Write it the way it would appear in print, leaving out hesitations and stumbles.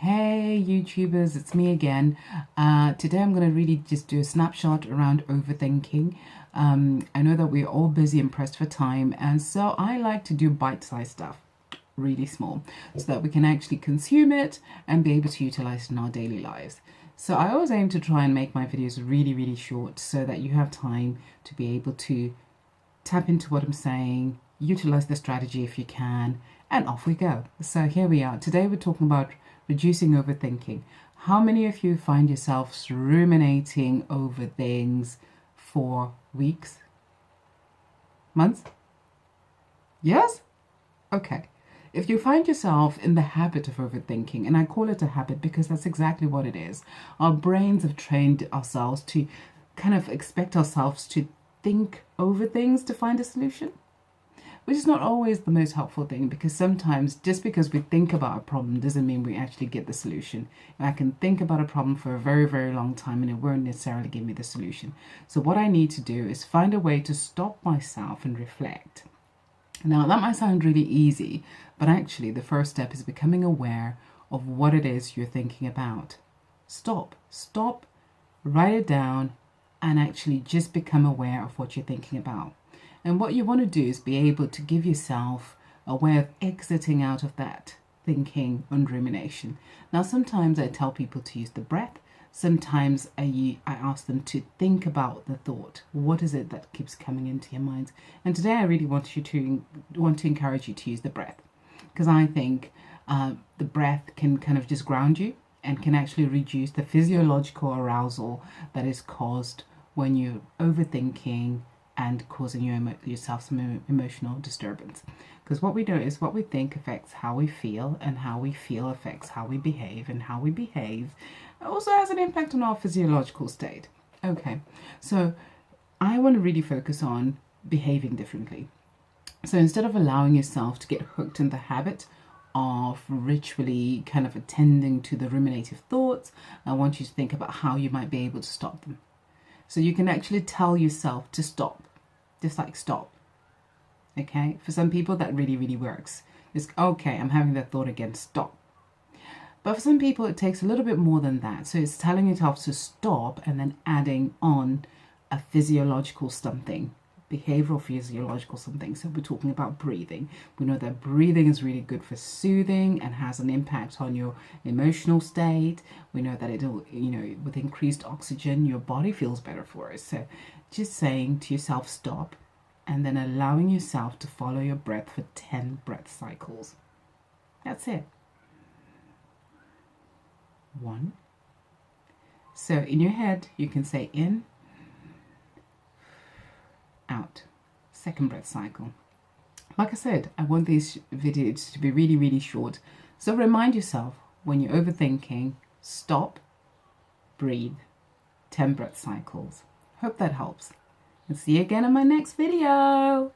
Hey YouTubers, it's me again. Today I'm going to really just do a snapshot around overthinking. I know that we're all busy and pressed for time, and so I like to do bite-sized stuff, really small, so that we can actually consume it and be able to utilize it in our daily lives. So I always aim to try and make my videos really short so that you have time to be able to tap into what I'm saying, utilize the strategy if you can, and off we go. So here we are. Today we're talking about reducing overthinking. How many of you find yourselves ruminating over things for weeks, months, years? Okay. If you find yourself in the habit of overthinking, and I call it a habit because that's exactly what it is, our brains have trained ourselves to kind of expect ourselves to think over things to find a solution, which is not always the most helpful thing, because sometimes just because we think about a problem doesn't mean we actually get the solution. I can think about a problem for a very long time and it won't necessarily give me the solution. So what I need to do is find a way to stop myself and reflect. Now that might sound really easy, but actually the first step is becoming aware of what it is you're thinking about. Stop, write it down, and actually just become aware of what you're thinking about. And what you want to do is be able to give yourself a way of exiting out of that thinking and rumination. Now, sometimes I tell people to use the breath. Sometimes I ask them to think about the thought. What is it that keeps coming into your mind? And today I really want to encourage you to use the breath, because I think the breath can kind of just ground you and can actually reduce the physiological arousal that is caused when you're overthinking and causing yourself some emotional disturbance. Because what we do is what we think affects how we feel, and how we feel affects how we behave, and how we behave also has an impact on our physiological state. Okay, so I want to really focus on behaving differently. So instead of allowing yourself to get hooked in the habit of ritually kind of attending to the ruminative thoughts, I want you to think about how you might be able to stop them. So you can actually tell yourself to stop, just like stop. Okay, for some people that really works. It's okay, I'm having that thought again, stop. But for some people it takes a little bit more than that. So it's telling yourself to stop and then adding on a physiological something, behavioral physiological something. So we're talking about breathing. We know that breathing is really good for soothing and has an impact on your emotional state. We know that it'll, with increased oxygen, your body feels better for it. So just saying to yourself, stop, and then allowing yourself to follow your breath for 10 breath cycles. That's it. 1. So in your head, you can say in, out. 2nd breath cycle. Like I said, I want these videos to be really short. So remind yourself, when you're overthinking, stop, breathe, 10 breath cycles. Hope that helps. And see you again in my next video.